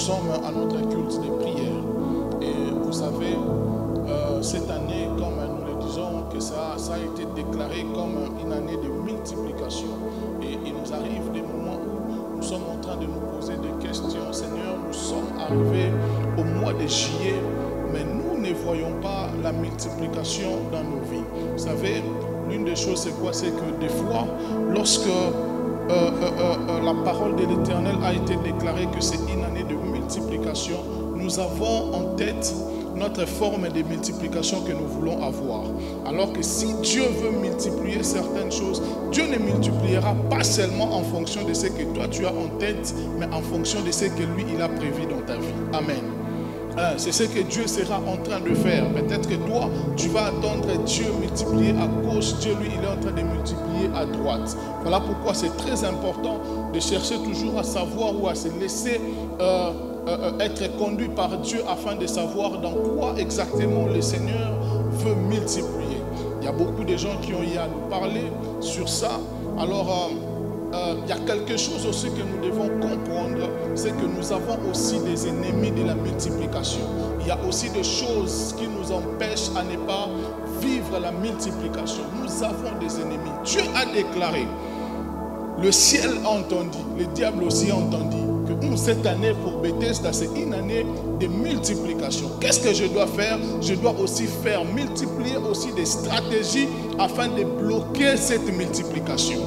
sommes à notre culte de prière. Et vous savez, cette année, comme nous le disons, que ça a été déclaré comme une année de multiplication. Et il nous arrive des moments où nous sommes en train de nous poser des questions. Seigneur, nous sommes arrivés au mois de juillet, mais nous ne voyons pas la multiplication dans nos vies. Vous savez, l'une des choses, c'est quoi? C'est que des fois, lorsque la parole de l'Éternel a été déclarée que c'est une année de multiplication, nous avons en tête notre forme de multiplication que nous voulons avoir. Alors que si Dieu veut multiplier certaines choses, Dieu ne multipliera pas seulement en fonction de ce que toi tu as en tête, mais en fonction de ce que lui il a prévu dans ta vie. Amen. C'est ce que Dieu sera en train de faire. Peut-être que toi, tu vas attendre Dieu multiplier à gauche. Dieu, lui, il est en train de multiplier à droite. Voilà pourquoi c'est très important de chercher toujours à savoir ou à se laisser être conduit par Dieu afin de savoir dans quoi exactement le Seigneur veut multiplier. Il y a beaucoup de gens qui ont eu à nous parler sur ça. Alors, il y a quelque chose aussi que nous devons comprendre, c'est que nous avons aussi des ennemis de la multiplication. Il y a aussi des choses qui nous empêchent à ne pas vivre la multiplication. Nous avons des ennemis. Dieu a déclaré, le ciel a entendu, le diable aussi a entendu, que cette année pour Bethesda, c'est une année de multiplication. Qu'est-ce que je dois faire? Je dois aussi faire multiplier aussi des stratégies afin de bloquer cette multiplication.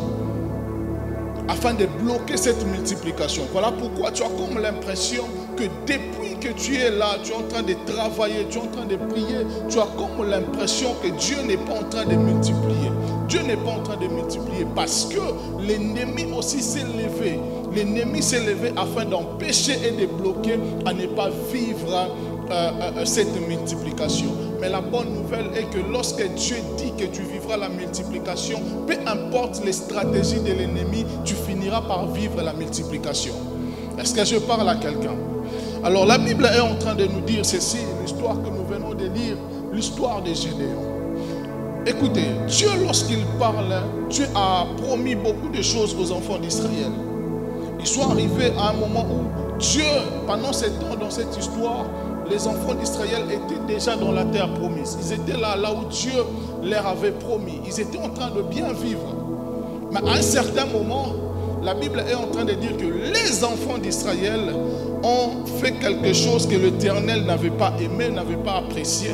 Afin de bloquer cette multiplication. Voilà pourquoi tu as comme l'impression que depuis que tu es là, tu es en train de travailler, tu es en train de prier, tu as comme l'impression que Dieu n'est pas en train de multiplier. Dieu n'est pas en train de multiplier parce que l'ennemi aussi s'est levé. L'ennemi s'est levé afin d'empêcher et de bloquer à ne pas vivre cette multiplication. Mais la bonne nouvelle est que lorsque Dieu dit que tu vivras la multiplication, peu importe les stratégies de l'ennemi, tu finiras par vivre la multiplication. Est-ce que je parle à quelqu'un? Alors la Bible est en train de nous dire ceci, l'histoire que nous venons de lire, l'histoire de Gédéon. Écoutez, Dieu lorsqu'il parle, Dieu a promis beaucoup de choses aux enfants d'Israël. Ils sont arrivés à un moment où Dieu, pendant ce temps, dans cette histoire, les enfants d'Israël étaient déjà dans la terre promise. Ils étaient là où Dieu leur avait promis. Ils étaient en train de bien vivre. Mais à un certain moment, la Bible est en train de dire que les enfants d'Israël ont fait quelque chose que l'Éternel n'avait pas aimé, n'avait pas apprécié.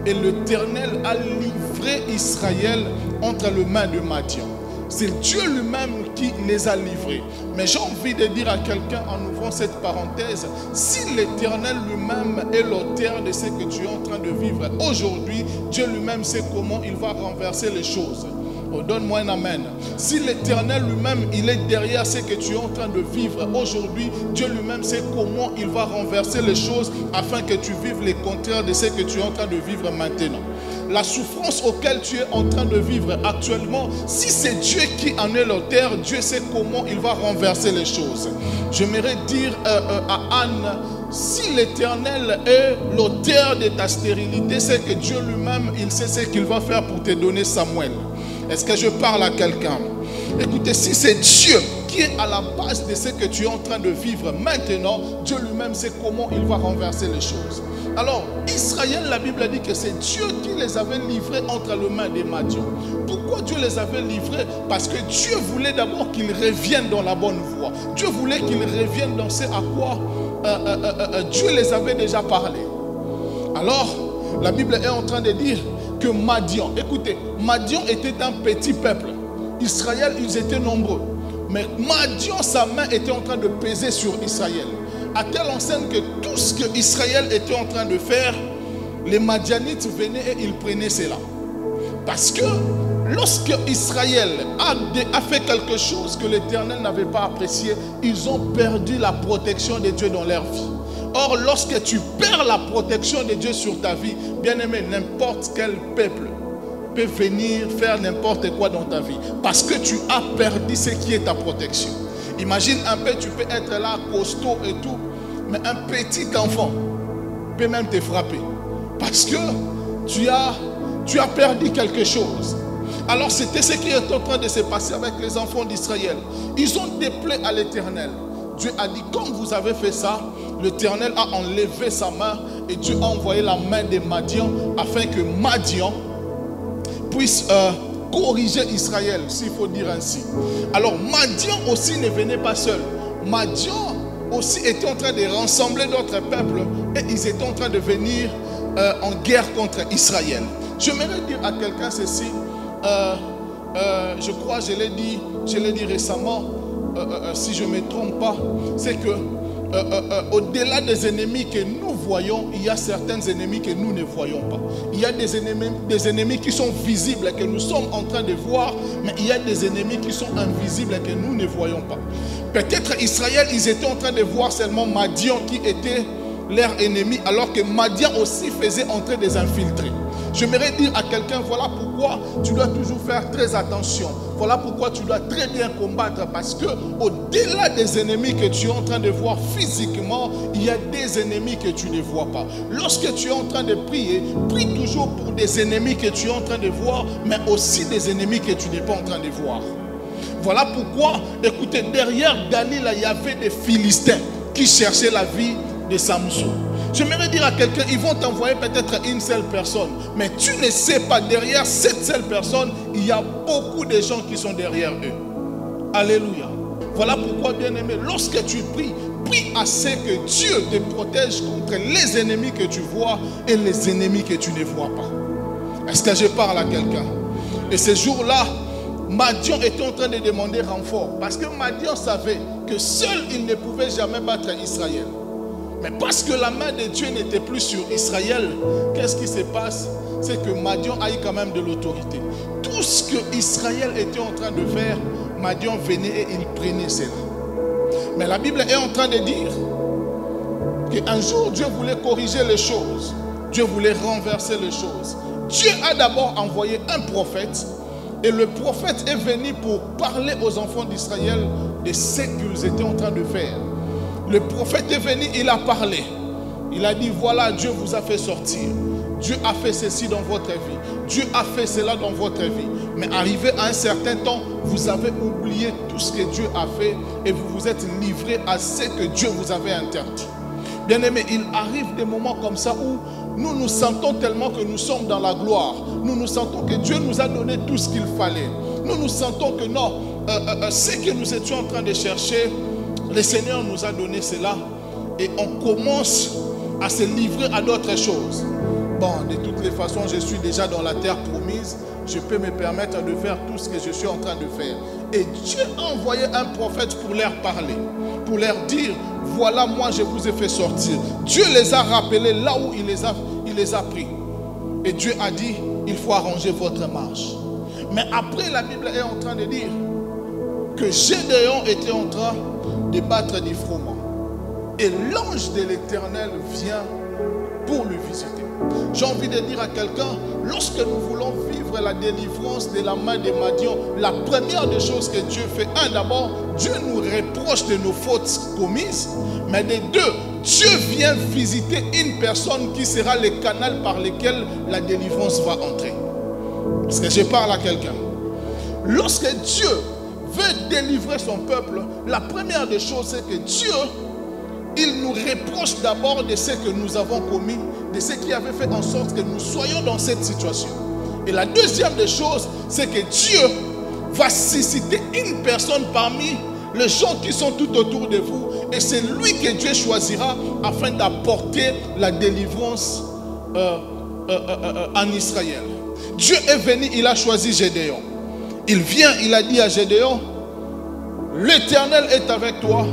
Et l'Éternel a livré Israël entre les mains de Madian. C'est Dieu lui-même qui les a livrés. Mais j'ai envie de dire à quelqu'un en ouvrant cette parenthèse, si l'Éternel lui-même est l'auteur de ce que tu es en train de vivre aujourd'hui, Dieu lui-même sait comment il va renverser les choses. Oh, donne-moi un amen. Si l'Éternel lui-même, il est derrière ce que tu es en train de vivre aujourd'hui, Dieu lui-même sait comment il va renverser les choses afin que tu vives les contraires de ce que tu es en train de vivre maintenant. La souffrance auquel tu es en train de vivre actuellement, si c'est Dieu qui en est l'auteur, Dieu sait comment il va renverser les choses. J'aimerais dire à Anne, si l'Éternel est l'auteur de ta stérilité, c'est que Dieu lui-même, il sait ce qu'il va faire pour te donner Samuel. Est-ce que je parle à quelqu'un? Écoutez, si c'est Dieu qui est à la base de ce que tu es en train de vivre maintenant, Dieu lui-même sait comment il va renverser les choses. Alors, Israël, la Bible dit que c'est Dieu qui les avait livrés entre les mains des Madians. Pourquoi Dieu les avait livrés? Parce que Dieu voulait d'abord qu'ils reviennent dans la bonne voie. Dieu voulait qu'ils reviennent dans ce à quoi Dieu les avait déjà parlé. Alors, la Bible est en train de dire que Madian, écoutez, Madian était un petit peuple. Israël, ils étaient nombreux. Mais Madian, sa main était en train de peser sur Israël. À telle enseigne que tout ce que Israël était en train de faire, les Madianites venaient et ils prenaient cela. Parce que lorsque Israël a fait quelque chose que l'Éternel n'avait pas apprécié, ils ont perdu la protection de Dieu dans leur vie. Or, lorsque tu perds la protection de Dieu sur ta vie, bien aimé, n'importe quel peuple peut venir faire n'importe quoi dans ta vie. Parce que tu as perdu ce qui est ta protection. Imagine un peu, tu peux être là, costaud et tout, mais un petit enfant peut même te frapper. Parce que tu as perdu quelque chose. Alors c'était ce qui est en train de se passer avec les enfants d'Israël. Ils ont déplaît à l'Éternel. Dieu a dit, comme vous avez fait ça, l'Éternel a enlevé sa main et Dieu a envoyé la main de Madian afin que Madian puisse corriger Israël, s'il faut dire ainsi. Alors Madian aussi ne venait pas seul. Madian aussi était en train de rassembler d'autres peuples et ils étaient en train de venir en guerre contre Israël. J'aimerais dire à quelqu'un ceci, je crois, je l'ai dit récemment, si je ne me trompe pas, c'est que au-delà des ennemis que nous voyons, il y a certains ennemis que nous ne voyons pas. Il y a des ennemis qui sont visibles et que nous sommes en train de voir, mais il y a des ennemis qui sont invisibles et que nous ne voyons pas. Peut-être Israël, ils étaient en train de voir seulement Madian qui était leur ennemi, alors que Madian aussi faisait entrer des infiltrés. J'aimerais dire à quelqu'un, voilà pourquoi tu dois toujours faire très attention. Voilà pourquoi tu dois très bien combattre, parce que au-delà des ennemis que tu es en train de voir physiquement, il y a des ennemis que tu ne vois pas. Lorsque tu es en train de prier, prie toujours pour des ennemis que tu es en train de voir, mais aussi des ennemis que tu n'es pas en train de voir. Voilà pourquoi, écoutez, derrière Dalila, il y avait des Philistins qui cherchaient la vie de Samson. J'aimerais dire à quelqu'un, ils vont t'envoyer peut-être une seule personne, mais tu ne sais pas, derrière cette seule personne, il y a beaucoup de gens qui sont derrière eux. Alléluia. Voilà pourquoi, bien-aimé, lorsque tu pries, prie assez que Dieu te protège contre les ennemis que tu vois et les ennemis que tu ne vois pas. Est-ce que je parle à quelqu'un? Et ce jour-là, Madian était en train de demander renfort, parce que Madian savait que seul il ne pouvait jamais battre Israël. Mais parce que la main de Dieu n'était plus sur Israël, qu'est-ce qui se passe? C'est que Madian a eu quand même de l'autorité. Tout ce que Israël était en train de faire, Madian venait et il prenait cela. Mais la Bible est en train de dire qu'un jour Dieu voulait corriger les choses. Dieu voulait renverser les choses. Dieu a d'abord envoyé un prophète. Et le prophète est venu pour parler aux enfants d'Israël de ce qu'ils étaient en train de faire. Le prophète est venu, il a parlé. Il a dit, voilà, Dieu vous a fait sortir. Dieu a fait ceci dans votre vie. Dieu a fait cela dans votre vie. Mais arrivé à un certain temps, vous avez oublié tout ce que Dieu a fait et vous vous êtes livré à ce que Dieu vous avait interdit. Bien aimé, il arrive des moments comme ça où nous nous sentons tellement que nous sommes dans la gloire. Nous nous sentons que Dieu nous a donné tout ce qu'il fallait. Nous nous sentons que non, ce que nous étions en train de chercher, le Seigneur nous a donné cela. Et on commence à se livrer à d'autres choses. Bon, de toutes les façons, je suis déjà dans la terre promise. Je peux me permettre de faire tout ce que je suis en train de faire. Et Dieu a envoyé un prophète pour leur parler. Pour leur dire, voilà, moi je vous ai fait sortir. Dieu les a rappelés là où il les a pris. Et Dieu a dit, il faut arranger votre marche. Mais après, la Bible est en train de dire que Gédéon était en train de battre du froment. Et l'ange de l'Éternel vient pour le visiter. J'ai envie de dire à quelqu'un, lorsque nous voulons vivre la délivrance de la main de Madian, la première des choses que Dieu fait, d'abord, Dieu nous reproche de nos fautes commises, mais de deux, Dieu vient visiter une personne qui sera le canal par lequel la délivrance va entrer. Est-ce que je parle à quelqu'un? Lorsque Dieu veut délivrer son peuple, la première des choses, c'est que Dieu, il nous reproche d'abord de ce que nous avons commis, de ce qui avait fait en sorte que nous soyons dans cette situation. Et la deuxième des choses, c'est que Dieu va susciter une personne parmi les gens qui sont tout autour de vous. Et c'est lui que Dieu choisira afin d'apporter la délivrance en Israël. Dieu est venu, il a choisi Gédéon. Il vient, il a dit à Gédéon, l'Éternel est avec toi,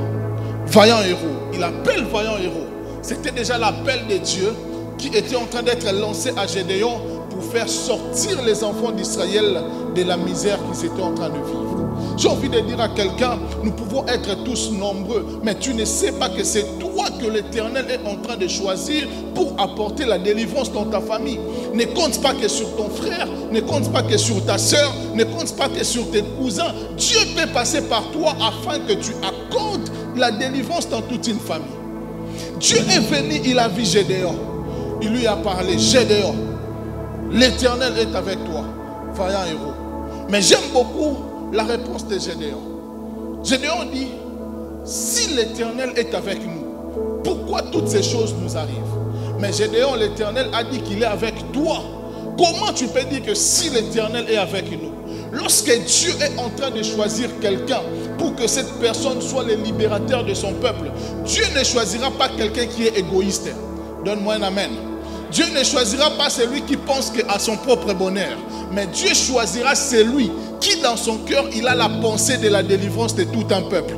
vaillant héros. Il appelle vaillant héros. C'était déjà l'appel de Dieu qui était en train d'être lancé à Gédéon pour faire sortir les enfants d'Israël de la misère qu'ils étaient en train de vivre. J'ai envie de dire à quelqu'un, nous pouvons être tous nombreux, mais tu ne sais pas que c'est toi que l'Éternel est en train de choisir pour apporter la délivrance dans ta famille. Ne compte pas que sur ton frère, ne compte pas que sur ta soeur, ne compte pas que sur tes cousins. Dieu peut passer par toi afin que tu accordes la délivrance dans toute une famille. Dieu est venu, il a vu Gédéon. Il lui a parlé, Gédéon, l'Éternel est avec toi, vaillant héros. Mais j'aime beaucoup la réponse de Gédéon. Gédéon dit, si l'Éternel est avec nous, pourquoi toutes ces choses nous arrivent? Mais Gédéon, l'Éternel a dit qu'il est avec toi. Comment tu peux dire que si l'Éternel est avec nous? Lorsque Dieu est en train de choisir quelqu'un pour que cette personne soit le libérateur de son peuple, Dieu ne choisira pas quelqu'un qui est égoïste. Donne-moi un amen. Dieu ne choisira pas celui qui pense à son propre bonheur, mais Dieu choisira celui qui dans son cœur, il a la pensée de la délivrance de tout un peuple.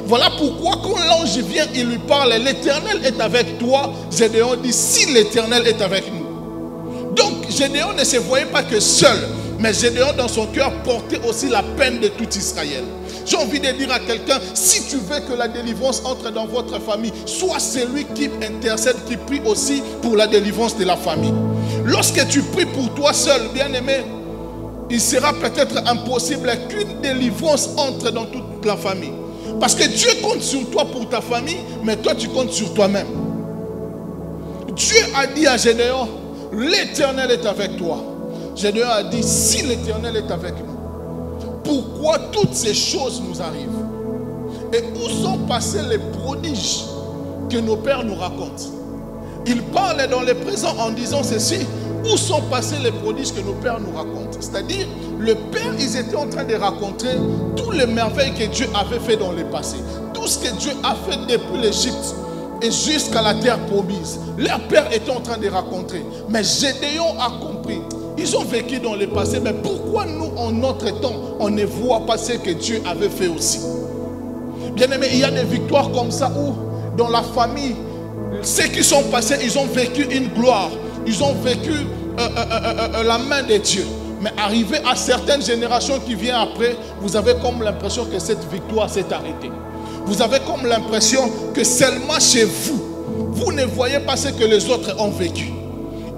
Voilà pourquoi quand l'ange vient, il lui parle, l'Éternel est avec toi. Gédéon dit, si l'Éternel est avec nous. Donc Gédéon ne se voyait pas que seul, mais Gédéon dans son cœur portait aussi la peine de tout Israël. J'ai envie de dire à quelqu'un, si tu veux que la délivrance entre dans votre famille, sois celui qui intercède, qui prie aussi pour la délivrance de la famille. Lorsque tu pries pour toi seul, bien-aimé, il sera peut-être impossible qu'une délivrance entre dans toute la famille. Parce que Dieu compte sur toi pour ta famille, mais toi tu comptes sur toi-même. Dieu a dit à Gédéon, l'Éternel est avec toi. Gédéon a dit, si l'Éternel est avec nous, pourquoi toutes ces choses nous arrivent? Et où sont passés les prodiges que nos pères nous racontent? Il parle dans le présent en disant ceci, où sont passés les prodiges que nos pères nous racontent? C'est-à-dire, le père, ils étaient en train de raconter toutes les merveilles que Dieu avait fait dans le passé. Tout ce que Dieu a fait depuis l'Égypte et jusqu'à la terre promise. Leur père était en train de raconter. Mais Gédéon a compris. Ils ont vécu dans le passé, mais pourquoi nous, en notre temps, on ne voit pas ce que Dieu avait fait aussi? Bien aimé, il y a des victoires comme ça où, dans la famille, ceux qui sont passés, ils ont vécu une gloire. Ils ont vécu la main de Dieu. Mais arrivé à certaines générations qui viennent après, vous avez comme l'impression que cette victoire s'est arrêtée. Vous avez comme l'impression que seulement chez vous, vous ne voyez pas ce que les autres ont vécu.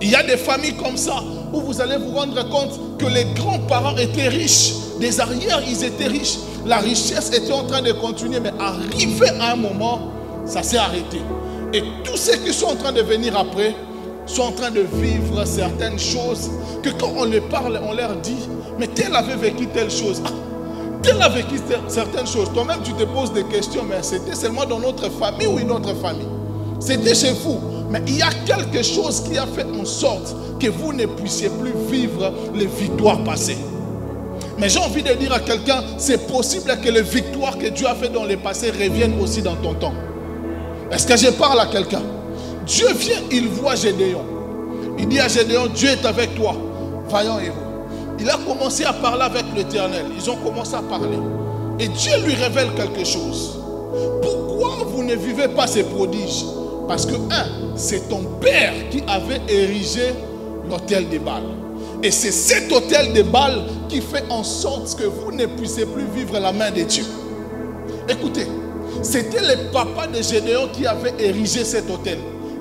Il y a des familles comme ça où vous allez vous rendre compte que les grands-parents étaient riches. Des arrières, ils étaient riches. La richesse était en train de continuer, mais arrivé à un moment, ça s'est arrêté. Et tous ceux qui sont en train de venir après sont en train de vivre certaines choses que quand on les parle, on leur dit, mais tel avait vécu telle chose. Ah, tel a vécu certaines choses. Toi-même, tu te poses des questions, mais c'était seulement dans notre famille ou une autre famille? C'était chez vous. Mais il y a quelque chose qui a fait en sorte que vous ne puissiez plus vivre les victoires passées. Mais j'ai envie de dire à quelqu'un, c'est possible que les victoires que Dieu a fait dans le passé reviennent aussi dans ton temps. Est-ce que je parle à quelqu'un? Dieu vient, il voit Gédéon. Il dit à Gédéon, Dieu est avec toi, vaillant héros. Il a commencé à parler avec l'Éternel. Ils ont commencé à parler. Et Dieu lui révèle quelque chose. Pourquoi vous ne vivez pas ces prodiges? Parce que, c'est ton père qui avait érigé l'autel de Baal. Et c'est cet autel de Baal qui fait en sorte que vous ne puissiez plus vivre la main de Dieu. Écoutez, c'était le papa de Gédéon qui avait érigé cet autel.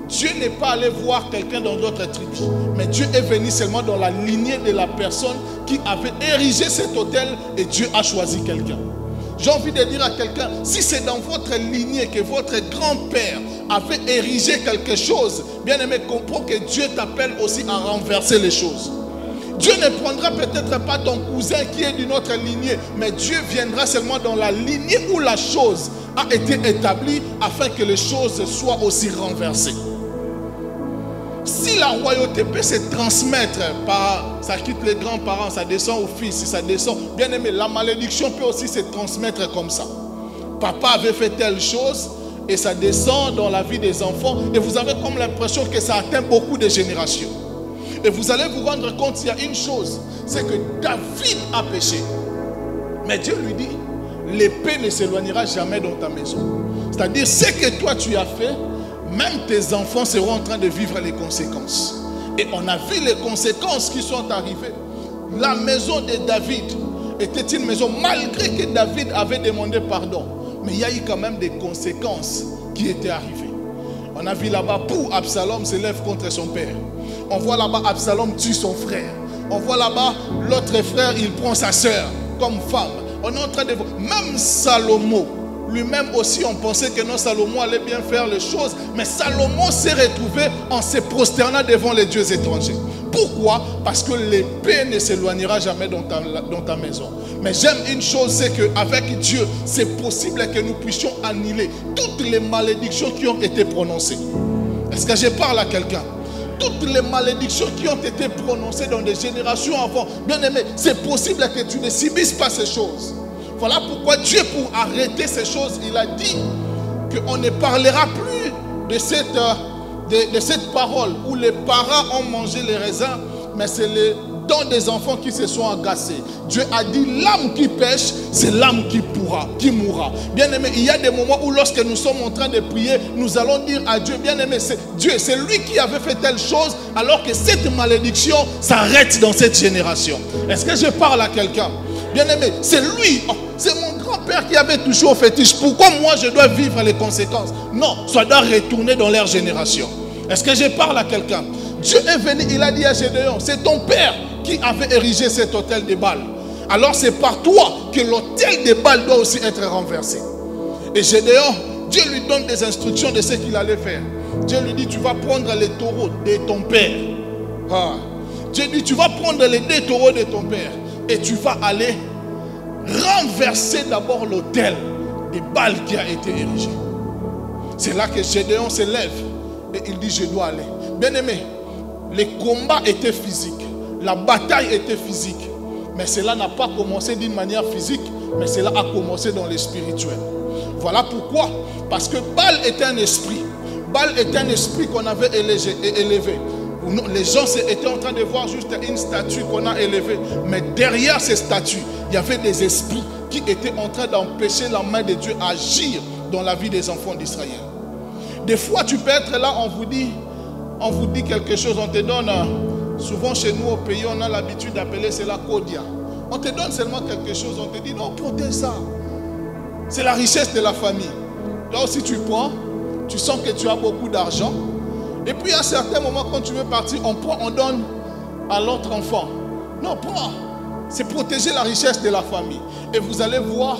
Dieu n'est pas allé voir quelqu'un dans d'autres tribus, mais Dieu est venu seulement dans la lignée de la personne qui avait érigé cet autel et Dieu a choisi quelqu'un. J'ai envie de dire à quelqu'un, si c'est dans votre lignée que votre grand-père avait érigé quelque chose, bien aimé, comprends que Dieu t'appelle aussi à renverser les choses. Dieu ne prendra peut-être pas ton cousin qui est d'une autre lignée, mais Dieu viendra seulement dans la lignée où la chose a été établie afin que les choses soient aussi renversées. Si la royauté peut se transmettre par, ça quitte les grands-parents, ça descend au fils, ça descend, bien aimé, la malédiction peut aussi se transmettre comme ça. Papa avait fait telle chose et ça descend dans la vie des enfants et vous avez comme l'impression que ça atteint beaucoup de générations. Et vous allez vous rendre compte, il y a une chose, c'est que David a péché. Mais Dieu lui dit, l'épée ne s'éloignera jamais dans ta maison. C'est-à-dire, ce que toi tu as fait, même tes enfants seront en train de vivre les conséquences. Et on a vu les conséquences qui sont arrivées. La maison de David était une maison, malgré que David avait demandé pardon. Mais il y a eu quand même des conséquences qui étaient arrivées. On a vu là-bas, pour Absalom se lève contre son père. On voit là-bas, Absalom tue son frère. On voit là-bas, l'autre frère, il prend sa soeur comme femme. On est en train de voir, même Salomon, lui-même aussi, on pensait que non, Salomon allait bien faire les choses. Mais Salomon s'est retrouvé en se prosternant devant les dieux étrangers. Pourquoi? Parce que l'épée ne s'éloignera jamais dans ta maison. Mais j'aime une chose, c'est qu'avec Dieu, c'est possible que nous puissions annuler toutes les malédictions qui ont été prononcées. Est-ce que je parle à quelqu'un? Toutes les malédictions qui ont été prononcées dans des générations avant, bien aimé, c'est possible que tu ne subisses pas ces choses. Voilà pourquoi Dieu, pour arrêter ces choses, il a dit qu'on ne parlera plus de cette parole où les parents ont mangé les raisins, mais c'est les dents des enfants qui se sont agacés. Dieu a dit, l'âme qui pêche, c'est l'âme qui mourra. Bien aimé, il y a des moments où lorsque nous sommes en train de prier, nous allons dire à Dieu, bien aimé, c'est Dieu, c'est lui qui avait fait telle chose, alors que cette malédiction s'arrête dans cette génération. Est-ce que je parle à quelqu'un? Bien aimé, c'est lui, c'est mon grand-père qui avait touché au fétiche. Pourquoi moi je dois vivre les conséquences? Non, ça doit retourner dans leur génération. Est-ce que je parle à quelqu'un? Dieu est venu, il a dit à Gédéon, c'est ton père qui avait érigé cet autel de Baal. Alors c'est par toi que l'autel de Baal doit aussi être renversé. Et Gédéon, Dieu lui donne des instructions de ce qu'il allait faire. Dieu lui dit, tu vas prendre les taureaux de ton père. Dieu dit, tu vas prendre les 2 taureaux de ton père et tu vas aller renverser d'abord l'autel de Baal qui a été érigé. C'est là que Gédéon se lève et il dit, je dois aller. Bien aimé, les combats étaient physiques, la bataille était physique, mais cela n'a pas commencé d'une manière physique, mais cela a commencé dans le spirituel. Voilà pourquoi, parce que Baal est un esprit. Baal est un esprit qu'on avait élevé. Les gens étaient en train de voir juste une statue qu'on a élevée, mais derrière ces statues, il y avait des esprits qui étaient en train d'empêcher la main de Dieu agir dans la vie des enfants d'Israël. Des fois, tu peux être là, on vous dit quelque chose, on te donne, souvent chez nous au pays, on a l'habitude d'appeler cela Kodia. On te donne seulement quelque chose, on te dit non, protège ça. C'est la richesse de la famille. Là aussi tu prends, tu sens que tu as beaucoup d'argent. Et puis à un certain moment, quand tu veux partir, on prend, on donne à l'autre enfant. Non, prends. C'est protéger la richesse de la famille. Et vous allez voir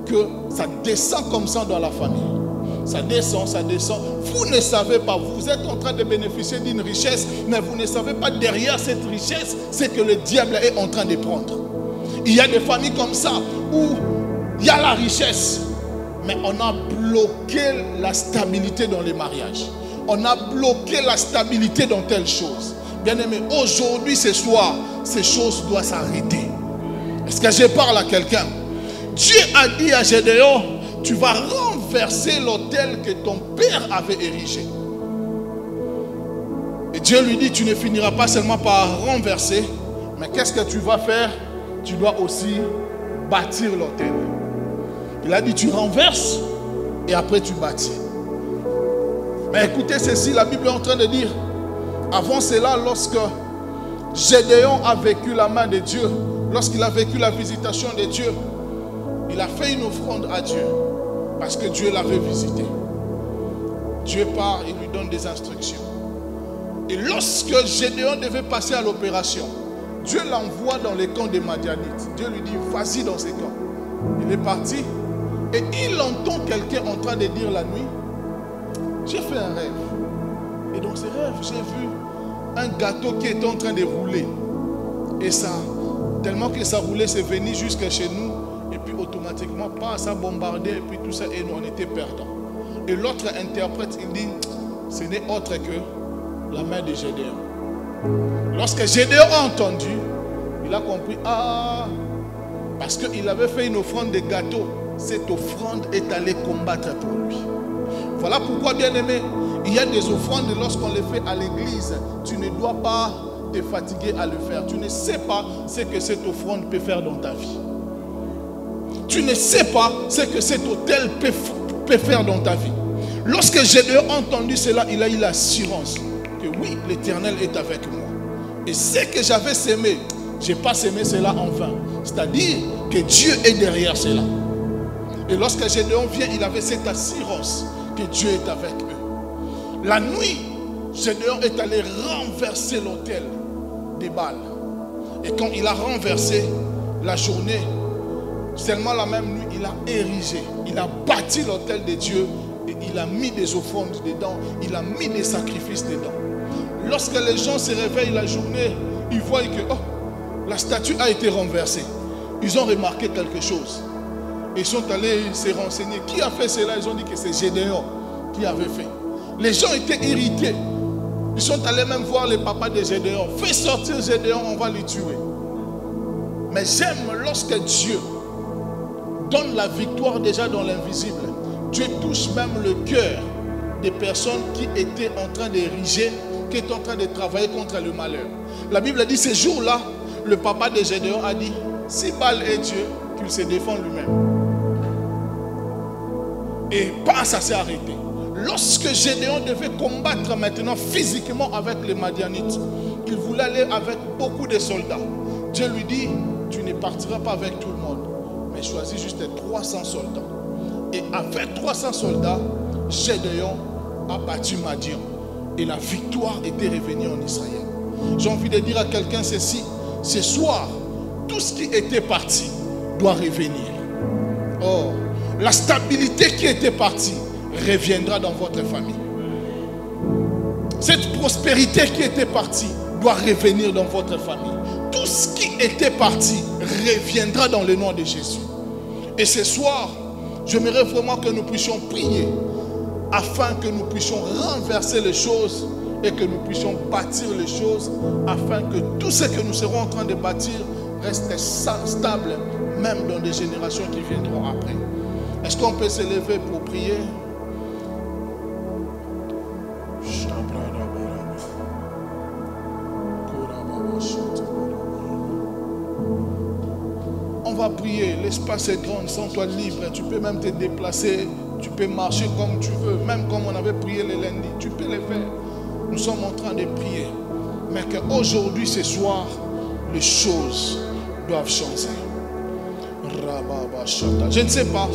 que ça descend comme ça dans la famille. Ça descend, ça descend. Vous ne savez pas, vous êtes en train de bénéficier d'une richesse, mais vous ne savez pas derrière cette richesse, c'est que le diable est en train de prendre. Il y a des familles comme ça où il y a la richesse, mais on a bloqué la stabilité dans les mariages. On a bloqué la stabilité dans telle chose. Bien aimé, aujourd'hui, ce soir, ces choses doivent s'arrêter. Est-ce que je parle à quelqu'un? Dieu a dit à Gédéon, tu vas renverser l'autel que ton père avait érigé. Et Dieu lui dit, tu ne finiras pas seulement par renverser, mais qu'est-ce que tu vas faire? Tu dois aussi bâtir l'autel. Il a dit, tu renverses et après tu bâtis. Mais écoutez ceci, la Bible est en train de dire, avant cela, lorsque Gédéon a vécu la main de Dieu, lorsqu'il a vécu la visitation de Dieu, il a fait une offrande à Dieu, parce que Dieu l'avait visité. Dieu part, il lui donne des instructions. Et lorsque Gédéon devait passer à l'opération, Dieu l'envoie dans les camps des Madianites. Dieu lui dit, vas-y dans ces camps. Il est parti, et il entend quelqu'un en train de dire la nuit, j'ai fait un rêve. Et dans ce rêve, j'ai vu un gâteau qui était en train de rouler. Et ça, tellement que ça roulait, c'est venu jusqu'à chez nous. Et puis automatiquement, ça a bombardé. Et puis tout ça, et nous, on était perdants. Et l'autre interprète, il dit, ce n'est autre que la main de Gédéon. Lorsque Gédéon a entendu, il a compris, parce qu'il avait fait une offrande de gâteau. Cette offrande est allée combattre pour lui. Voilà pourquoi, bien aimé, il y a des offrandes lorsqu'on les fait à l'église. Tu ne dois pas te fatiguer à le faire. Tu ne sais pas ce que cette offrande peut faire dans ta vie. Tu ne sais pas ce que cet autel peut faire dans ta vie. Lorsque j'ai entendu cela, il a eu l'assurance que oui, l'Éternel est avec moi. Et ce que j'avais sémé, je n'ai pas sémé cela en vain. C'est-à-dire que Dieu est derrière cela. Et lorsque Gédéon vient, il avait cette assurance que Dieu est avec eux. La nuit, Gédéon est allé renverser l'autel des Baal. Et quand il a renversé, la journée, seulement la même nuit, il a érigé, il a bâti l'autel de Dieu et il a mis des offrandes dedans, il a mis des sacrifices dedans. lorsque les gens se réveillent la journée, ils voient que la statue a été renversée. Ils ont remarqué quelque chose. Ils sont allés se renseigner. Qui a fait cela? Ils ont dit que c'est Gédéon qui avait fait. Les gens étaient irrités. Ils sont allés même voir les papas de Gédéon. Fais sortir Gédéon, on va le tuer. Mais j'aime lorsque Dieu donne la victoire déjà dans l'invisible. Dieu touche même le cœur des personnes qui étaient en train d'ériger, qui étaient en train de travailler contre le malheur. La Bible dit, ces jours-là, le papa de Gédéon a dit, si Baal est Dieu, qu'il se défend lui-même. Et pas ça s'est arrêté. Lorsque Gédéon devait combattre maintenant physiquement avec les Madianites, il voulait aller avec beaucoup de soldats. Dieu lui dit, tu ne partiras pas avec tout le monde, mais choisis juste 300 soldats. Et avec 300 soldats, Gédéon a battu Madian. Et la victoire était revenue en Israël. J'ai envie de dire à quelqu'un ceci, ce soir, tout ce qui était parti doit revenir. Oh, la stabilité qui était partie reviendra dans votre famille. Cette prospérité qui était partie doit revenir dans votre famille. Tout ce qui était parti reviendra dans le nom de Jésus. Et ce soir, j'aimerais vraiment que nous puissions prier afin que nous puissions renverser les choses et que nous puissions bâtir les choses afin que tout ce que nous serons en train de bâtir reste stable même dans des générations qui viendront après. Est-ce qu'on peut s'élever pour prier? On va prier, l'espace est grand, sens-toi libre, tu peux même te déplacer, tu peux marcher comme tu veux, même comme on avait prié le lundi, tu peux le faire. Nous sommes en train de prier, mais qu'aujourd'hui, ce soir, les choses doivent changer. Je ne sais pas,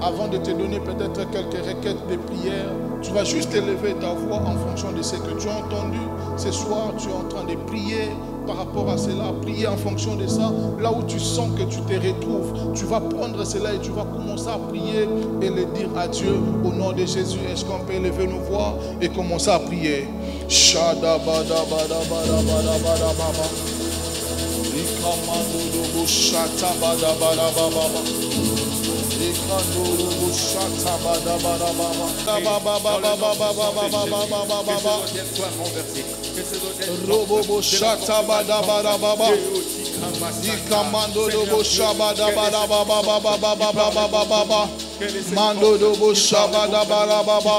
avant de te donner peut-être quelques requêtes de prière, tu vas juste élever ta voix en fonction de ce que tu as entendu. Ce soir, tu es en train de prier par rapport à cela, prier en fonction de ça. Là où tu sens que tu te retrouves, tu vas prendre cela et tu vas commencer à prier et le dire à Dieu au nom de Jésus. Est-ce qu'on peut élever nos voix et commencer à prier? Robo shata bada bada baba. Ikamando robo shabada bada baba baba baba baba. Mando robo shabada bada baba.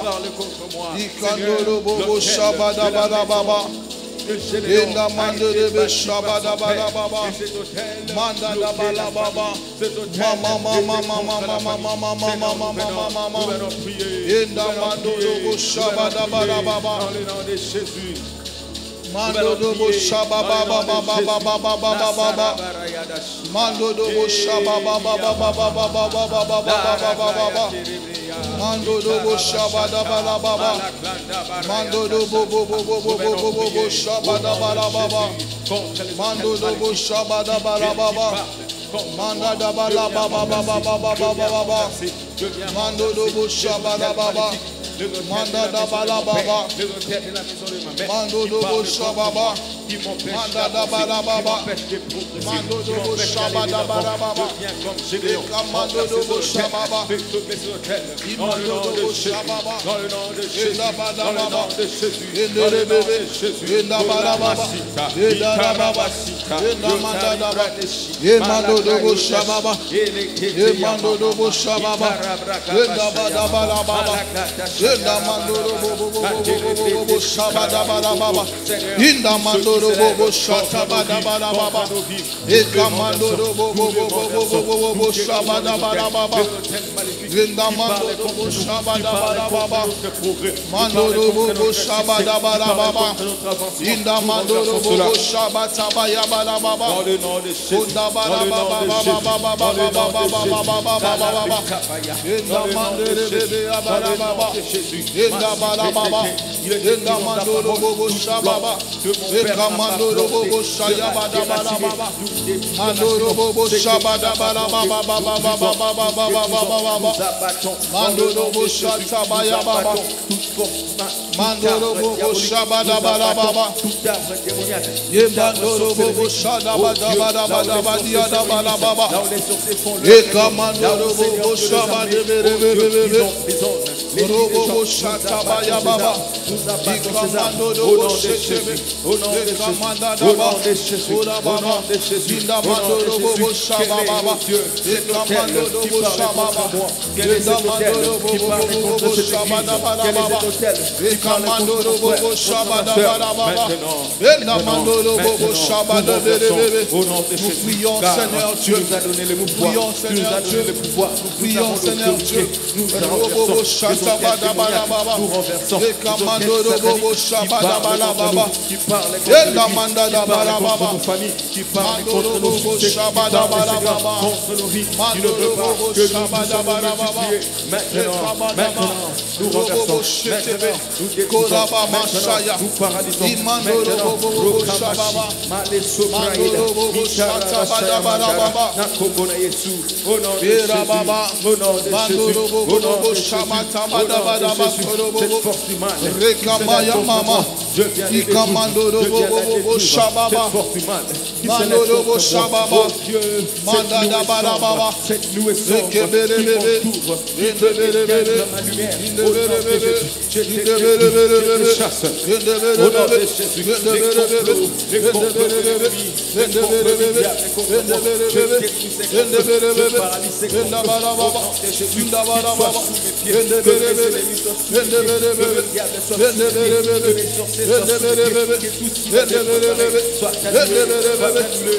Ikando robo shabada bada baba. Inda mando robo shabada bada baba. Manda da bala baba. Mama. Inda mando robo shabada bada baba. Mando dobo shaba baba baba baba baba. Mando dobo shaba baba baba baba baba. Mando dobo shaba da bala baba. Mando dobo bo shaba da bala baba. Mando dobo shaba da bala baba. Manda da bala baba baba. Mando dobo shaba da baba. Manda da bala baba. Mando dobo shababa. Manda da bala baba. Mando dobo shaba da bala baba. Mando dobo shababa. Mando dobo shababa. Enda bala baba. Enda bebe. Enda bala baba. Enda baba. Enda manda da baba. Mando dobo shababa. Mando dobo shababa. Enda bala baba. Enda mando dobo shabada bala baba. Inda mando dobo shabada bala baba. Eka mando dobo shabada bala baba. Inda mando dobo shabada bala baba. Mando dobo shabada bala baba. Inda mando dobo shabata baya bala baba. Inda bala baba baba. Inda mando dobo bala baba. Inda bala baba. Inda mando dobo shababa. Eka Mandoro Bobo Shayabada Baba Baba. Mandoro Bobo Shabada Baba Baba Baba Baba Baba. Mandoro Bobo Shatabaya Baba. Mandoro Bobo Shabada Baba Baba. Ye Mandoro Bobo Shabada Baba Baba Dia Baba Baba. Eka Mandoro Bobo Shabada Bebe. Robo Shatabaya Baba. Eka Mandoro Bobo Shebe. Eka Mandada Baba. Ora Baba. Inda Mandoro Bobo Shababa Baba. Eka Mandoro Bobo Shababa. Inda Mandoro Bobo Shabada Baba. Eka Mandoro Bobo Shabada Baba. Inda Mandoro Bobo Shabada Bebe. Nous prions Seigneur Dieu. Nous prions Seigneur Dieu. Nous prions Seigneur Dieu. Nous Bobo Shabada Baba. Eka Mandoro Bobo Shabada Baba. Qui parle Inda Mandada Baba. contre nos familles, qui parle contre nos succès, qui parle contre nos vies, qui ne veut pas que nous soyons multipliés. Maintenant, nous renversons, maintenant, nous détruisons, maintenant, nous paralysons, maintenant, au nom de Jésus, au nom de Jésus, au nom de Jésus, cette force du mal, je viens de détruire, cette force du mal, qui se lève contre moi. Oh Dieu, cette louée sombre qui m'entoure, qui veut éteindre ma lumière. Au nom de Jésus, je te chasse. Au nom de Jésus, les complots de l'ennemi, les complots du diable, les complots, je détruis ces complots, je paralyse ces complots. Au nom de Jésus, qu'ils soient sous mes pieds, que mes ennemis soient sous mes pieds, que le diable soit sous mes pieds, que les sorciers soient sous mes pieds, que tout ce qui va dévorer soit annulé,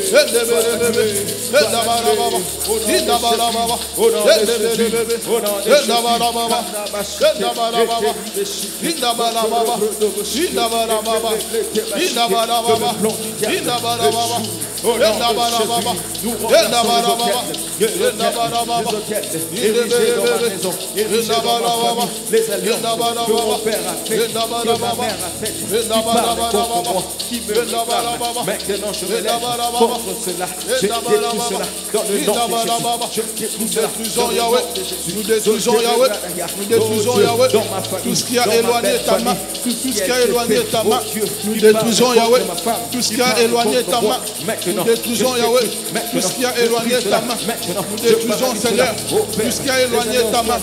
les alliances que mon père a fait, que ma mère a fait, qui parle contre moi, qui me réclame. Maintenant je me lève contre cela, je détruis cela dans le nom de Jésus, je détruis cela dans le nom de Jésus. Nous détruisons Yahweh, nous détruisons Yahweh, tout ce qui a éloigné ta main, tout ce qui a éloigné ta main, nous détruisons Yahweh, tout ce qui a éloigné ta main, nous détruisons Yahweh, tout ce qui a éloigné ta main, nous détruisons Seigneur, tout ce qui a éloigné ta main,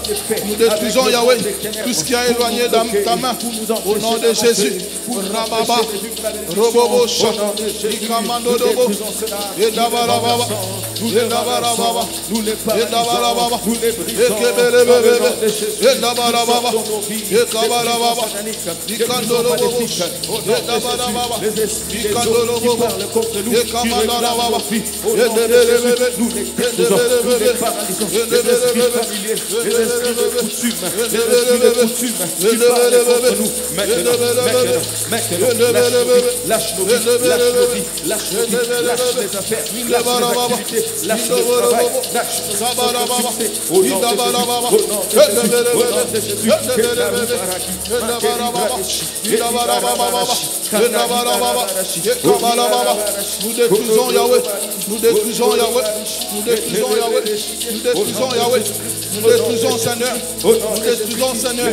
nous détruisons Yahweh, tout ce qui a éloigné ta main, au nom de Jésus, Rababa, Robobo, Ikamando Dobo, Edabarababa, Edabarababa, Edabarababa, Ekebelebebe, Edabarababa, Ekabarababa, Ikandorobo, Edabarababa, Ikandorobo, Ekamandarababa, Edebelebebe, Edebelebebe, lâche nos vies, lâche les affaires, lâche les activités, lâche le travail, lâche notre succès, au nom de Jésus, nous détruisons Yahweh, nous détruisons Yahweh, nous détruisons Yahweh, nous détruisons Yahweh, nous détruisons Seigneur, nous détruisons Seigneur,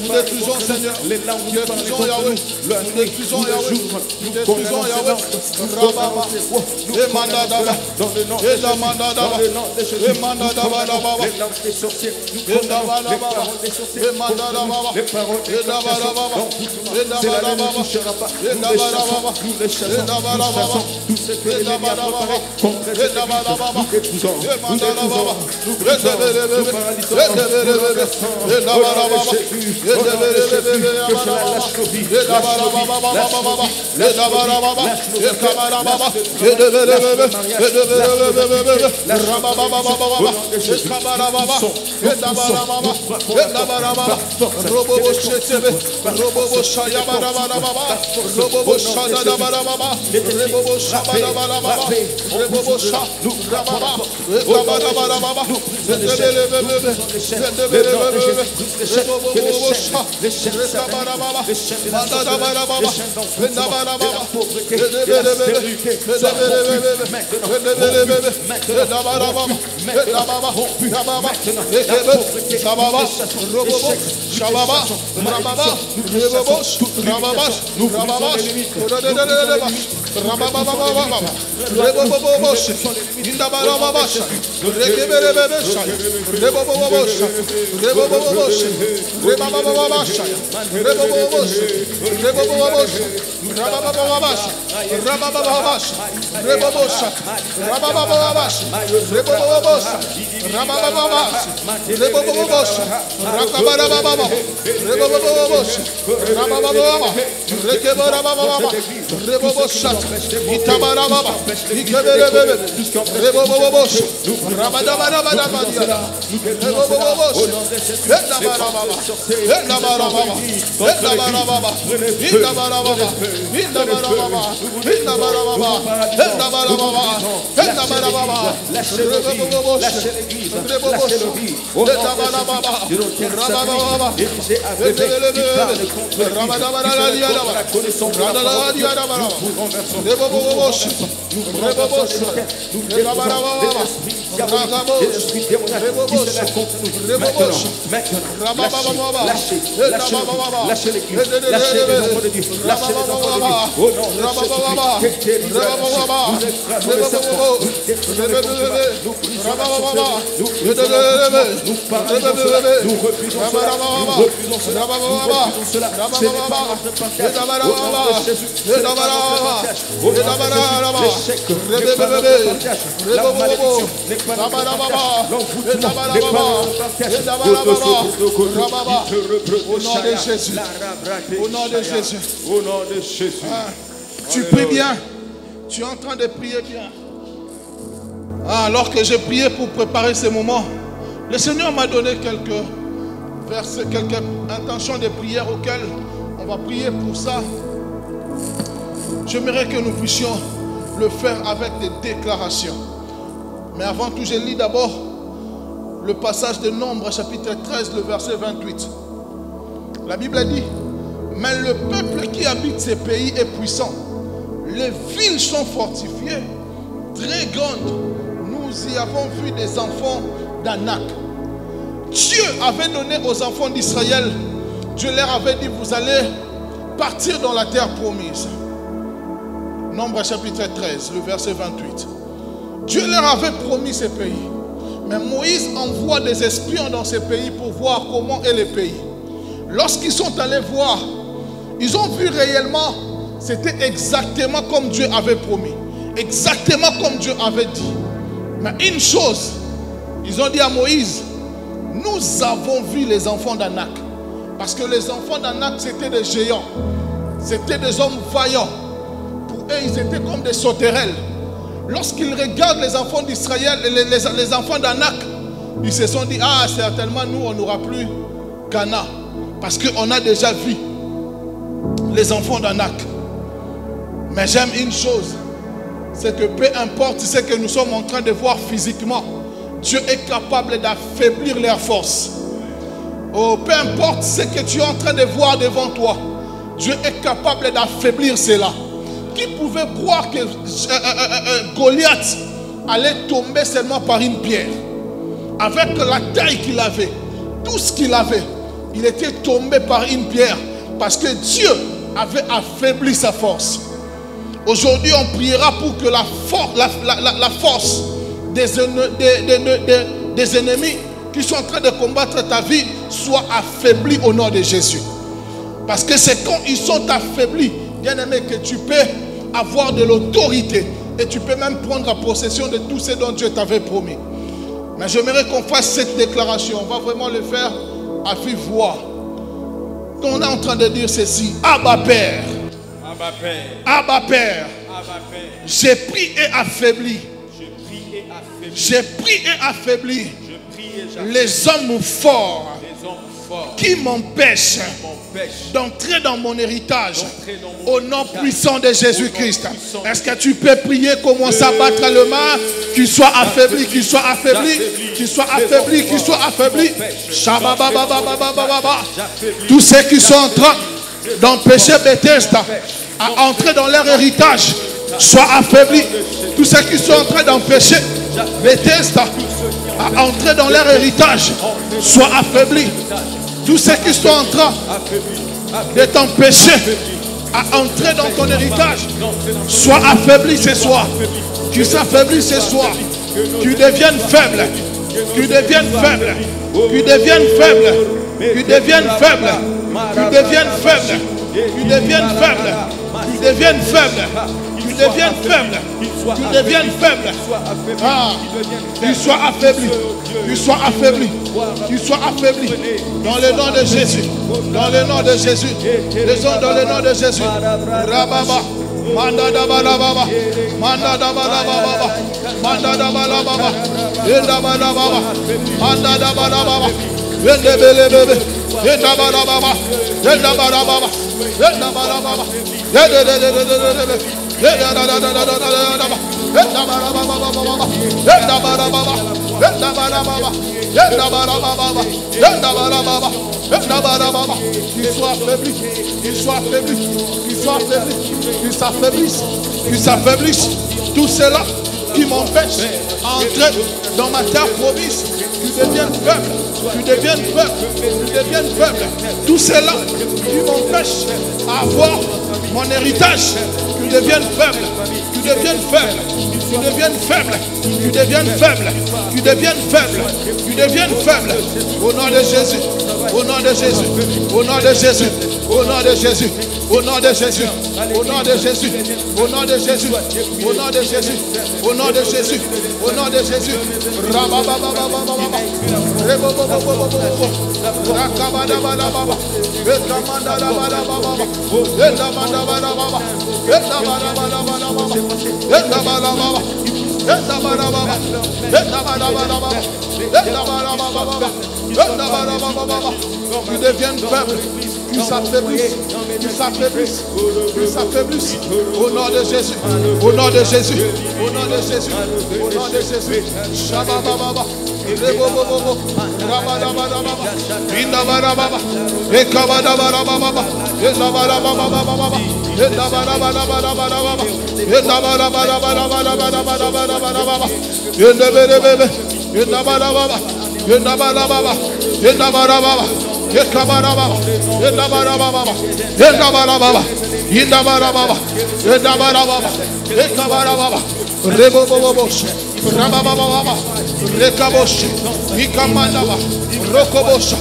nous détruisons Seigneur, les langues nous détruisons Yahweh, nous détruisons Yahweh, nous détruisons Yahweh, Rababa, et Mandadaba, et Damandadaba, et Mandadaba, les langues des sorciers, nous condamnons les paroles des sorciers, les paroles des sorciers, c'est la ne nous touchera pas, nous les chassons, tout ce que l'ennemi a préparé contre cette église, nous détruisons, nous brisons, nous paralysons, nous renversons, au nom de Jésus, que cela lâche nos vies, lâche nos vies, lâche nos Au nom de Jésus. Au nom de Jésus. Tu pries bien. Tu es en train de prier bien. Alors que j'ai prié pour préparer ce moment, le Seigneur m'a donné quelques versets, quelques intentions de prière auxquelles on va prier pour ça. J'aimerais que nous puissions le faire avec des déclarations. Mais avant tout, je lis d'abord le passage de Nombres, chapitre 13, le verset 28. La Bible dit: mais le peuple qui habite ces pays est puissant. Les villes sont fortifiées, très grandes. Nous y avons vu des enfants d'Anak. Dieu avait donné aux enfants d'Israël, Dieu leur avait dit: vous allez partir dans la terre promise. Nombre chapitre 13, le verset 28. Dieu leur avait promis ces pays. Mais Moïse envoie des espions dans ces pays pour voir comment est le pays. Lorsqu'ils sont allés voir, ils ont vu réellement, c'était exactement comme Dieu avait promis. Exactement comme Dieu avait dit. Mais une chose, ils ont dit à Moïse: nous avons vu les enfants d'Anak. Parce que les enfants d'Anak, c'était des géants. C'était des hommes vaillants. Pour eux, ils étaient comme des sauterelles. Lorsqu'ils regardent les enfants d'Israël et les enfants d'Anak, ils se sont dit: ah, certainement nous, on n'aura plus Cana. Parce qu'on a déjà vu les enfants d'Anak. Mais j'aime une chose, c'est que peu importe ce que nous sommes en train de voir physiquement, Dieu est capable d'affaiblir leur force. Oh, peu importe ce que tu es en train de voir devant toi, Dieu est capable d'affaiblir cela. Qui pouvait croire que Goliath allait tomber seulement par une pierre? Avec la taille qu'il avait, tout ce qu'il avait, il était tombé par une pierre parce que Dieu avait affaibli sa force. Aujourd'hui, on priera pour que la force des ennemis qui sont en train de combattre ta vie soit affaiblie au nom de Jésus. Parce que c'est quand ils sont affaiblis, bien aimé, que tu peux avoir de l'autorité et tu peux même prendre possession de tout ce dont Dieu t'avait promis. Mais j'aimerais qu'on fasse cette déclaration. On va vraiment le faire à vive voix. On est en train de dire ceci: Abba Père, Abba Père, Abba Père, Abba Père, j'ai pris et affaibli, j'ai pris et affaibli les hommes forts qui m'empêche d'entrer dans mon héritage au nom puissant de Jésus-Christ. Est-ce que tu peux prier, commencer à battre le mal, qu'il soit affaibli, qu'il soit affaibli, qu'il soit affaibli, qu'il soit affaibli. Tous ceux qui sont en train d'empêcher Bethesda à entrer dans leur héritage, soient affaiblis. Tous ceux qui sont en train d'empêcher Bethesda à entrer dans leur héritage, soient affaiblis. Tous ceux qui sont en train de t'empêcher à entrer dans ton héritage, soient affaiblis ce soir. Tu s'affaiblis ce soir. Tu deviennes faible. Tu deviennes faible. Tu deviennes faible. Tu deviennes faible. Tu deviennes faible. Tu deviennes faible. Tu deviennes faible. Tu deviennes faible. Tu deviennes faible. Ah, tu sois affaibli. Tu sois affaibli. Tu sois affaibli. Dans le nom de Jésus. Dans le nom de Jésus. Descends dans le nom de Jésus. Rababa. Manda da bala baba. Manda da bala baba. Manda da bala baba. Enda bala baba. Manda da bala baba. Enda bele bebe. Enda bala baba. Enda bala baba. Enda bala baba. Enda de de de de de de. Enda da da da da da da da. Enda bala baba baba. Enda bala baba. Enda bala baba. Enda bala baba. Enda bala baba. Enda bala baba. Qu'il soit affaibli. Qu'il soit affaibli. Qu'il soit affaibli. Qu'il s'affaiblisse. Qu'il s'affaiblisse. Tout cela qui m'empêche d'entrer dans ma terre promise. Tu deviens faible. Tu deviens faible. Tu deviens faible. Tout cela qui m'empêche d'avoir mon héritage. Tu deviens faible. Tu deviens faible. Tu deviens faible. Tu deviens faible. Tu deviens faible. Tu deviens faible. Au nom de Jésus. Au nom de Jésus. Au nom de Jésus. Au nom de Jésus. Au nom de Jésus. Au nom de Jésus. Au nom de Jésus. Au nom de Jésus. Au nom de Jésus. Au nom de Jésus. Tu deviens faible. Tu s'affaiblisses. Tu s'affaiblisses. Tu s'affaiblisses. Au nom de Jésus. Au nom de Jésus. Au nom de Jésus. Au nom de Jésus. Shabababa. Rebobobobo. Rabadabadababa. Indabadababa. Ekabadabadababa. Endabadabadababa. Endabadabadababa. Endabadabadababa. Endabadabadababa. Endabadababa. Endabadababa. Endabadababa. Ekabarababa, Endabarababa, Endabarababa, Indabarababa, Endabarababa, Ekabarababa, Rebobobobosh, Rabababa, Rekabosh, Ikamandaba, Rokobosh,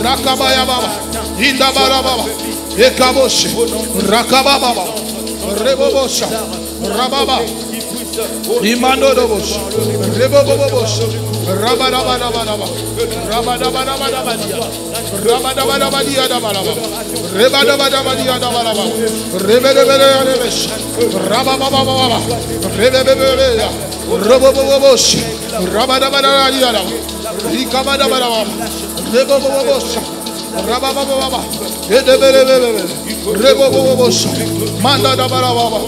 Rakabayababa, Indabarababa, Ekabosh, Rakababa, Rebobosha, Rababa, Imandobos, Rebobobos, Rabadabadabadaba, Rabadabadabadabadia, Rabadabadabadia dabalaba, Rebadabadabadia dabalaba, Rebedebedebesh, Rabababa, Rebebebea, Robobobos, Rabadabadabadia, Rikabadabadaba, Rebobobos, Rabababa, Edebelebele, Rebobobos, Manda dabalaba,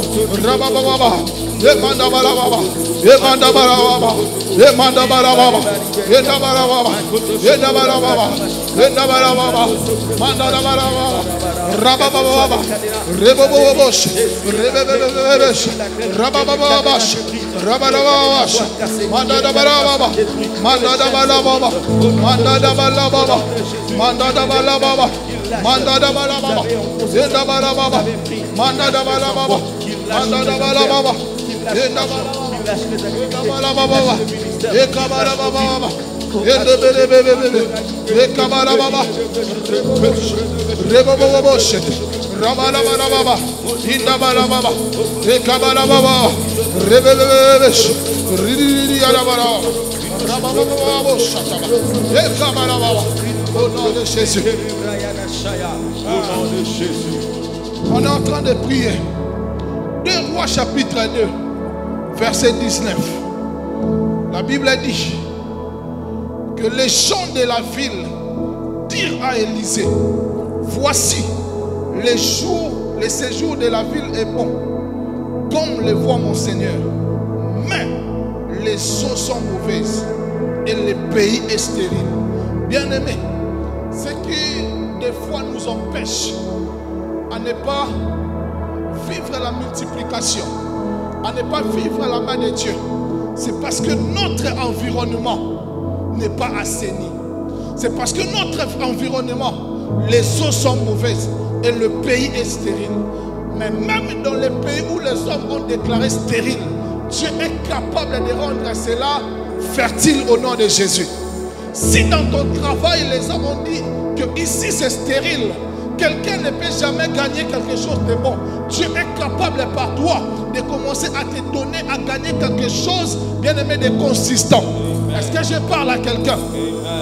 Rabababa, Emanda barababa, Emanda barababa, Emanda barababa, Enda barababa, Enda barababa, Enda barababa, Manda barababa, Rabababa, Rebobobos, Rebebebebes, Rabababas, Rabababas, Manda barababa, Manda barababa, Manda barababa, Manda barababa, Manda barababa, Enda barababa, Manda barababa, Manda barababa. On est en train de prier. 2 Rois chapitre 2, verset 19. La Bible dit que les gens de la ville dirent à Élisée, voici, les séjours de la ville est bon, comme le voit mon Seigneur. Mais les eaux sont mauvaises et le pays est stérile. Bien-aimés, ce qui des fois nous empêche à ne pas vivre la multiplication, à ne pas vivre la main de Dieu, c'est parce que notre environnement n'est pas assaini. C'est parce que notre environnement, les eaux sont mauvaises et le pays est stérile. Mais même dans les pays où les hommes ont déclaré stérile, Dieu est capable de rendre cela fertile au nom de Jésus. Si dans ton travail, les hommes ont dit que ici c'est stérile, quelqu'un ne peut jamais gagner quelque chose de bon. Dieu est capable par toi de commencer à te donner, à gagner quelque chose, bien aimé, de consistant. Est-ce que je parle à quelqu'un?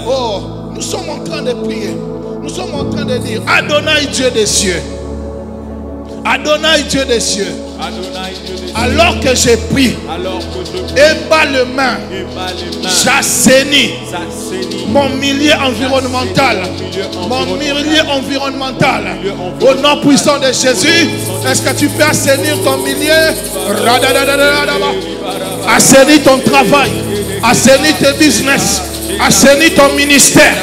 Oh, nous sommes en train de prier. Nous sommes en train de dire, Adonai Dieu des cieux. Adonai Dieu des cieux. Alors que j'ai pris et bas le main, j'assainis mon milieu environnemental. Mon milieu environnemental. Au nom puissant de Jésus, est-ce que tu peux assainir ton milieu? Assainis ton travail. Assainis tes business. Assainis ton ministère.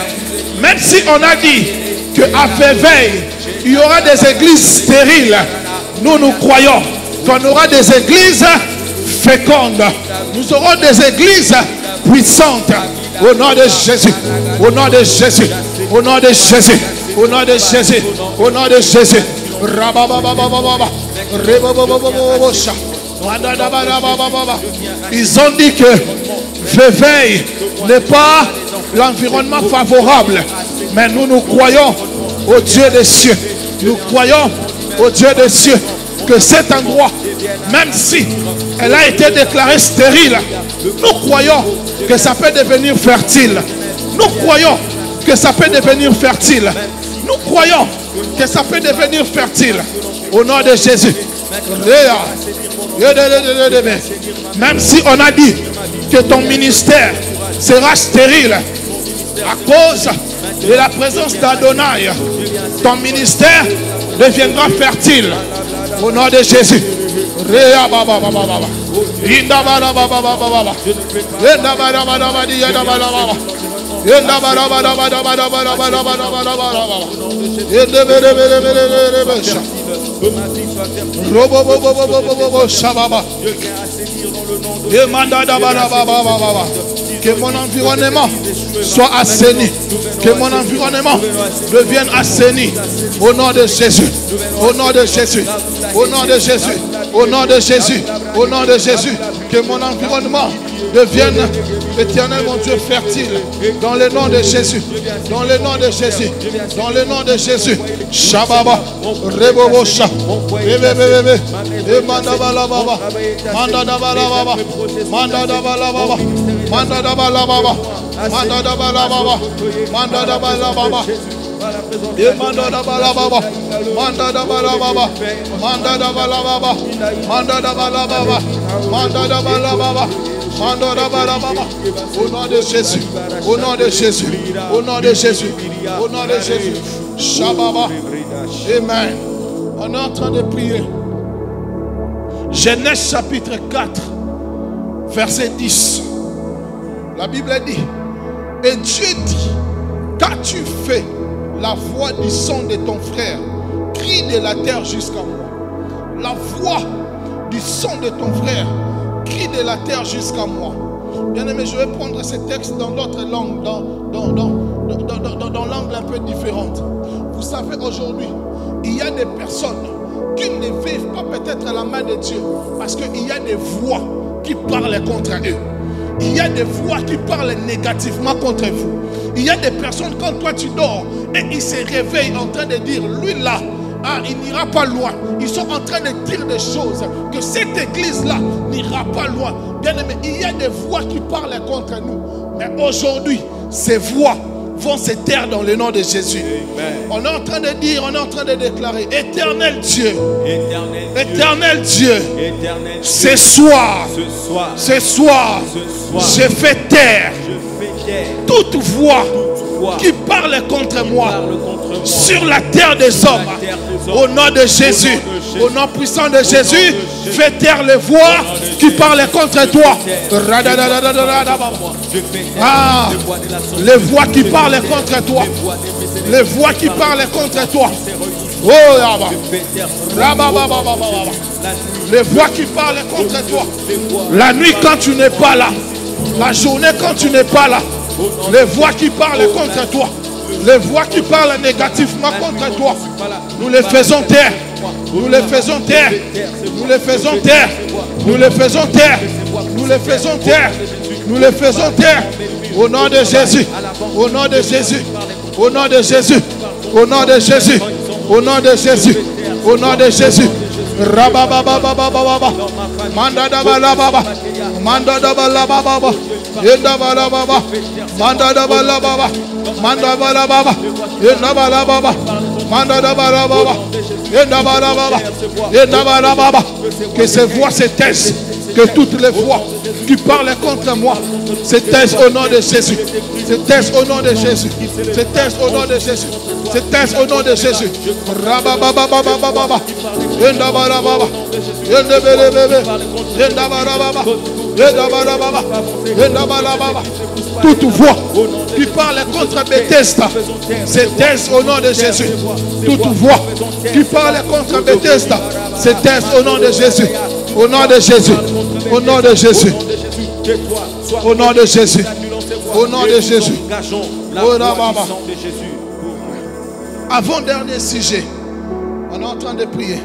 Même si on a dit qu'à Féveille, il y aura des églises stériles, nous croyons qu'on aura des églises fécondes. Nous aurons des églises puissantes. Au nom de Jésus. Au nom de Jésus. Au nom de Jésus. Au nom de Jésus. Au nom de Jésus. Ils ont dit que Féveille n'est pas l'environnement favorable. Mais nous croyons au Dieu des cieux. Nous croyons au Dieu des cieux que cet endroit, même si elle a été déclarée stérile, nous croyons que ça peut devenir fertile. Nous croyons que ça peut devenir fertile. Nous croyons que ça peut devenir fertile. Au nom de Jésus. Même si on a dit que ton ministère sera stérile à cause de la présence d'Adonai, ton ministère deviendra fertile. Au nom de Jésus. Que mon environnement soit assaini. Que mon environnement devienne assaini. Au nom de Jésus. Au nom de Jésus. Au nom de Jésus. Au nom de Jésus. Au nom de Jésus. Que mon environnement devienne, éternel mon Dieu, fertile. Dans le nom de Jésus. Dans le nom de Jésus. Dans le nom de Jésus. Shababa. Rebobosha. Bébé. Mandabala baba. Mandabala baba. Mandabala baba. Mandabala baba. Mandabala baba. Mandabala baba. Mandabala baba. Mandabala baba. Mandabala baba. Mandabala baba. Mandabala baba. Mandabala baba. Au nom de Jésus. Au nom de Jésus. Au nom de Jésus. Au nom de Jésus. Shababa. Amen. On est en train de prier. Genèse chapitre 4, verset 10. La Bible dit, et Dieu dit, qu'as-tu fait? La voix du son de ton frère crie de la terre jusqu'à moi. La voix du son de ton frère crie de la terre jusqu'à moi. Bien aimé, je vais prendre ce texte dans l'autre langue, dans l'angle un peu différente. Vous savez, aujourd'hui, il y a des personnes qui ne vivent pas peut-être la main de Dieu parce qu'il y a des voix qui parlent contre eux. Il y a des voix qui parlent négativement contre vous. Il y a des personnes, quand toi tu dors et ils se réveillent en train de dire, lui là, il n'ira pas loin. Ils sont en train de dire des choses, que cette église-là n'ira pas loin. Bien aimé, il y a des voix qui parlent contre nous. Mais aujourd'hui, ces voix vont se taire dans le nom de Jésus. Amen. On est en train de dire, on est en train de déclarer, éternel Dieu, éternel Dieu, ce soir, je fais taire toute voix qui parlent contre moi sur la terre des hommes. Au nom de Jésus, au nom puissant de Jésus, fais taire les voix qui parlent contre toi. Ah, les voix qui parlent contre toi. Les voix qui parlent contre toi. Oh, les voix qui parlent contre toi. La nuit quand tu n'es pas là. La journée quand tu n'es pas là. Les voix qui parlent contre toi. Les voix qui parlent négativement contre toi. Nous les faisons taire. Nous les faisons taire. Nous les faisons taire. Nous les faisons taire. Nous les faisons taire. Nous les faisons taire. Au nom de Jésus. Au nom de Jésus. Au nom de Jésus. Au nom de Jésus. Au nom de Jésus. Au nom de Jésus. Rababababababa. Mandadabalababa. Mandadabalababa. Yendabalababa. Mandadabalababa. Mandabalababa. Yendabalababa. Mandadabalababa. Yendabalababa. Yendabalababa. Que ces voix se taisent. Que toutes les voix qui parlent contre moi se taisent au nom de Jésus. Se taisent au nom de Jésus. Se taisent au nom de Jésus. Se taisent au nom de Jésus. Rababababababa. Yendabalababa. Yendabelebebe. Yendabalababa. Yendabalababa. Yendabalababa. Toute voix qui parle contre Bethesda se taise au nom de Jésus. Toute voix qui parle contre Bethesda se taise au nom de Jésus. Au nom de Jésus. Au nom de Jésus. Au nom de Jésus. Au nom de Jésus. Au nom de Jésus. Avant-dernier sujet. On est en train de prier.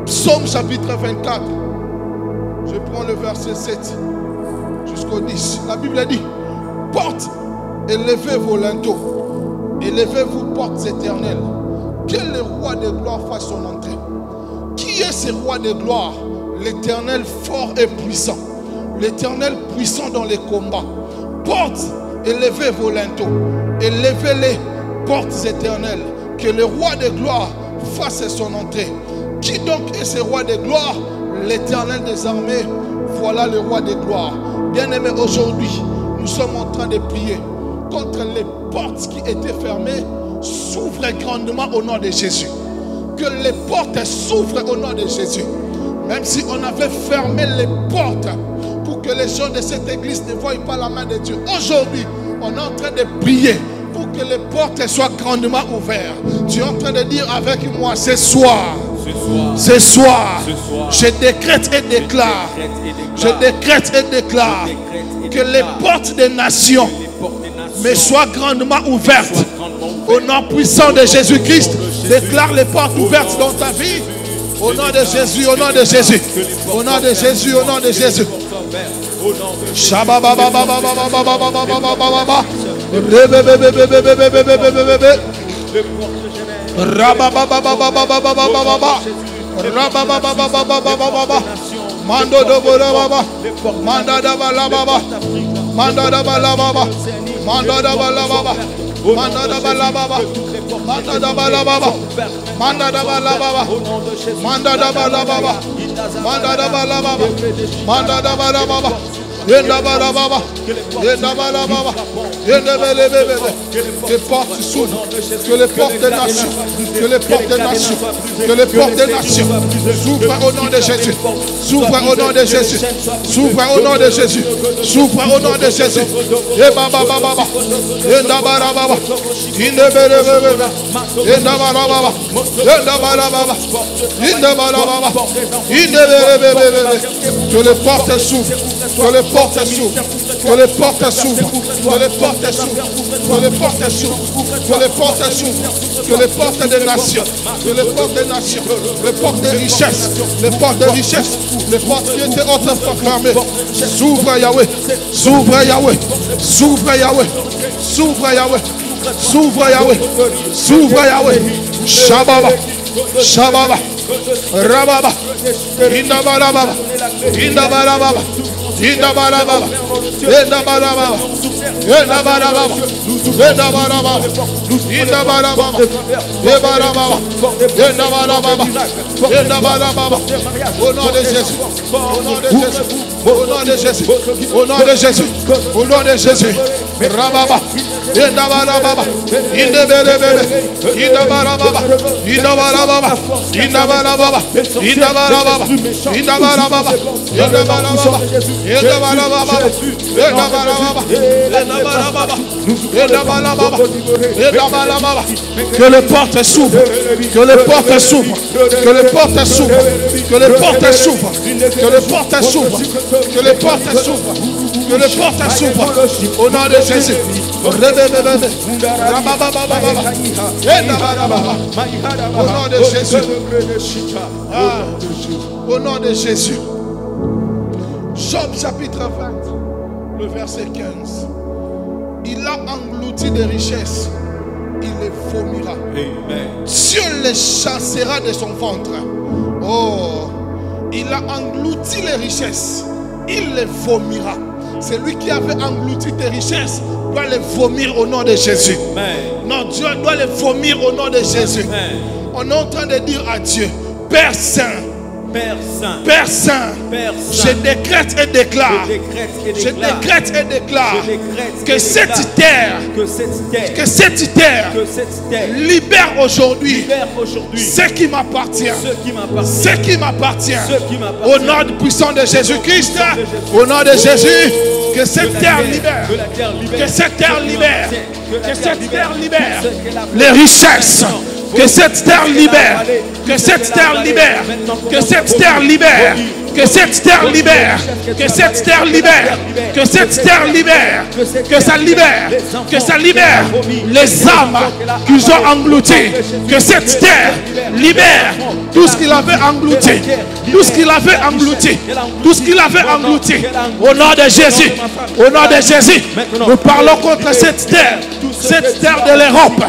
Psaume chapitre 24. Je prends le verset 7 jusqu'au 10. La Bible dit: portes, élevez vos linteaux. Élevez-vous, portes éternelles. Que le roi de gloire fasse son entrée. Qui est ce roi de gloire? L'Éternel fort et puissant. L'Éternel puissant dans les combats. Portes, élevez vos linteaux. Élevez-les, portes éternelles. Que le roi de gloire fasse son entrée. Qui donc est ce roi de gloire? L'Éternel des armées. Voilà le roi de gloire. Bien-aimés, aujourd'hui, nous sommes en train de prier contre les portes qui étaient fermées. S'ouvrent grandement au nom de Jésus. Que les portes s'ouvrent au nom de Jésus. Même si on avait fermé les portes pour que les gens de cette église ne voient pas la main de Dieu. Aujourd'hui, on est en train de prier pour que les portes soient grandement ouvertes. Tu es en train de dire avec moi: ce soir, je décrète et déclare, que les portes des nations me soient grandement ouvertes. Au nom puissant de Jésus-Christ, déclare les portes ouvertes dans ta vie. Au nom de Jésus, au nom de Jésus, au nom de Jésus, au nom de Jésus. Mando de Bolababa, Manda da Balababa, Manda da Balababa, Manda da Balababa, Manda da Balababa, Manda da Balababa, Manda da Balababa, Manda da Balababa, Manda da Balababa, Manda da Balababa, Yenda Balababa, Yenda Balababa, Yenda Belebebe. Que les portes s'ouvrent, que les portes des nations, que les portes des nations, que les portes des nations s'ouvrent au nom de Jésus, s'ouvrent au nom de Jésus, s'ouvrent au nom de Jésus, s'ouvrent au nom de Jésus. Yeba baba baba, Yenda Balababa, Yenda Belebebe, Yenda Balababa, Yenda Balababa, Yenda Balababa, Yenda Belebebe. Que les portes s'ouvrent, que les portes s'ouvrent, que les portes s'ouvrent, que les portes s'ouvrent, que les portes s'ouvrent, que les portes s'ouvrent, que les portes des nations, que les portes des nations, les portes des richesses, les portes des richesses, les portes qui étaient autrefois fermées, s'ouvrent Yahweh, s'ouvrent Yahweh, s'ouvrent Yahweh, s'ouvrent Yahweh, s'ouvrent Yahweh, s'ouvrent Yahweh, Shababa, Shababa, Rababa, Indabalababa, Indabalababa, Indabalababa, Indabalababa, Indabalababa, Indabalababa, Indabalababa, Indabalababa, Indabalababa, Indabalababa, au nom de Jésus, au nom de Jésus. Au nom de Jésus. Au nom de Jésus. Au nom de Jésus. Rababa. Indabarababa. Indebelebele. Indabarababa. Indabarababa. Indabarababa. Indabarababa. Indabarababa. Indabarababa. Indabarababa. Indabarababa. Indabarababa. Que les portes s'ouvrent. Que les portes s'ouvrent. Que les portes s'ouvrent. Que les portes s'ouvrent. Que les portes s'ouvrent. Que les portes s'ouvrent. Que les portes s'ouvrent. Au nom de Jésus. Au nom de Jésus. Au nom de Jésus. Job chapitre 20, le verset 15. Il a englouti des richesses. Il les vomira. Dieu les chassera de son ventre. Oh, il a englouti les richesses. Il les vomira. Celui qui avait englouti tes richesses doit les vomir au nom de Jésus. Non, Dieu doit les vomir au nom de Jésus. On est en train de dire à Dieu, Père Saint, Père Saint, je décrète et déclare, que cette terre libère aujourd'hui ce qui m'appartient, au nom puissant de Jésus-Christ, au nom de Jésus, que cette terre libère, que cette terre libère, que cette terre libère les richesses. Que cette terre libère, que cette terre libère, que cette terre libère, que cette terre libère, que cette terre libère, que cette terre libère, que ça libère, que ça libère les âmes qu'ils ont englouties, que cette terre libère tout ce qu'il avait englouti, tout ce qu'il avait englouti, tout ce qu'il avait englouti. Au nom de Jésus, au nom de Jésus, nous parlons contre cette terre de l'Europe,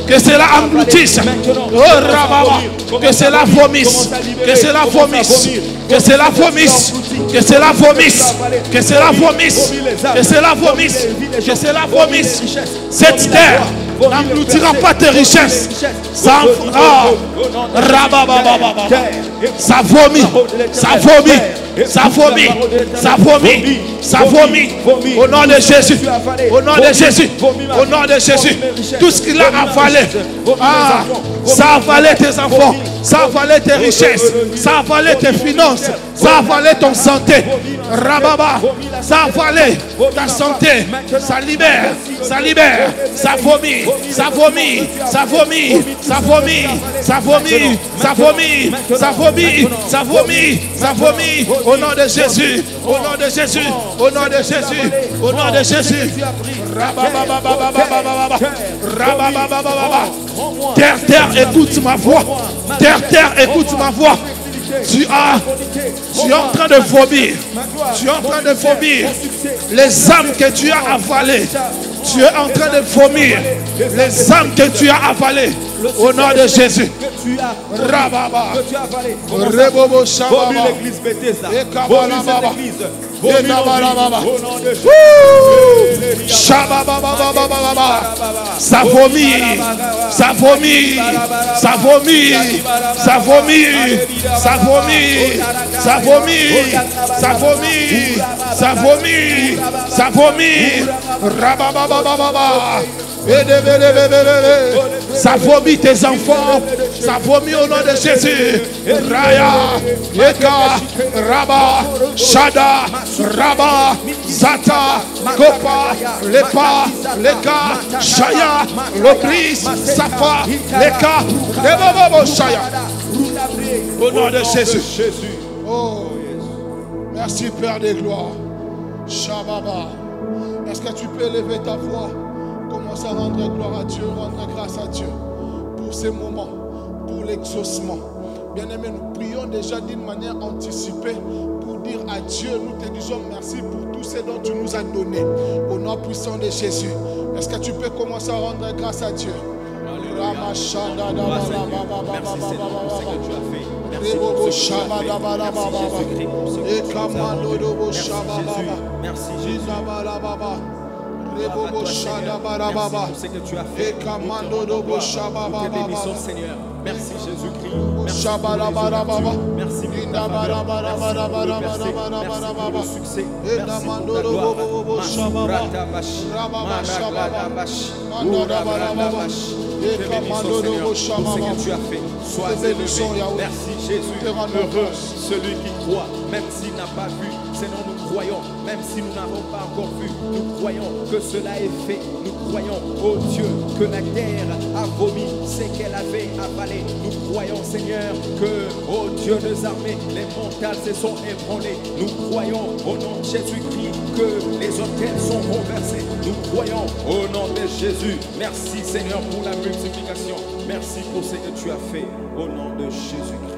que cela engloutisse. Oh Rababa, que cela vomisse, que cela vomisse, que cela vomisse, que cela vomisse, que cela vomisse, que cela vomisse, que cela vomisse. Cette terre n'engloutira pas tes richesses. Ça ça vomit, ça vomit, ça vomit, ça vomit, ça vomit. Au nom de Jésus, au nom de Jésus, au nom de Jésus. Tout ce qu'il a avalé, ça a avalé tes enfants, ça a avalé tes richesses, ça a avalé tes finances, ça a avalé ton santé. Rababa, ça a avalé ta santé, ça libère, ça libère, ça vomit, ça vomit, ça vomit, ça vomit, ça vomit, ça vomit, ça vomit, ça vomit, ça vomit. Au nom de Jésus, au nom de Jésus, au nom de Jésus, au nom de Jésus. Terre, terre, écoute ma voix. Terre, terre, écoute ma voix. Tu es en train de vomir. Tu es en train de vomir les âmes que tu as avalées. Tu es en train de vomir les âmes que tu as avalées. Au nom de Jésus. Rababa. Rebobo Shababa. Ekabalababa. Enabalababa. Shababababababa. Ça vomit. Ça vomit. Ça vomit. Ça vomit. Ça vomit. Ça vomit. Ça vomit. Ça vomit. Ça vomit. Rabababababa. Ça vomit tes enfants. Ça vomit au nom de Jésus. Raya, Eka, Raba, Shada, Raba, Zata, Kopa, Lepa, Leka, Shaya, Lopris, Safa, Leka, Lebobo, Shaya. Au nom de Jésus. Oh, merci Père des gloires. Shababa. Est-ce que tu peux élever ta voix? Commence à rendre gloire à Dieu, rendre grâce à Dieu pour ces moments, pour l'exaucement. Bien-aimés, nous prions déjà d'une manière anticipée pour dire à Dieu, nous te disons merci pour tout ce dont tu nous as donné. Au nom puissant de Jésus. Est-ce que tu peux commencer à rendre grâce à Dieu? Merci Seigneur pour ce que tu as fait. Merci pour ce que tu as fait. Merci Jésus. Merci pour ce que tu as fait. Nous te bénissons Seigneur. Merci Jésus-Christ. Merci pour les ouvertures. Merci pour ta faveur. Merci pour le succès. Merci pour ta gloire. Te bénissons Seigneur pour ce que tu as fait. Sois élevé. Merci Jésus. Heureux celui qui croit, même s'il n'a pas vu. Seigneur, nous croyons, même si nous n'avons pas encore vu, nous croyons que cela est fait. Nous croyons, oh Dieu, que la guerre a vomi ce qu'elle avait avalé. Nous croyons, Seigneur, que, oh Dieu des armées, les montagnes se sont ébranlées. Nous croyons, au nom de Jésus-Christ, que les hôtels sont renversés. Nous croyons, au nom de Jésus. Merci, Seigneur, pour la multiplication. Merci pour ce que tu as fait, au nom de Jésus-Christ.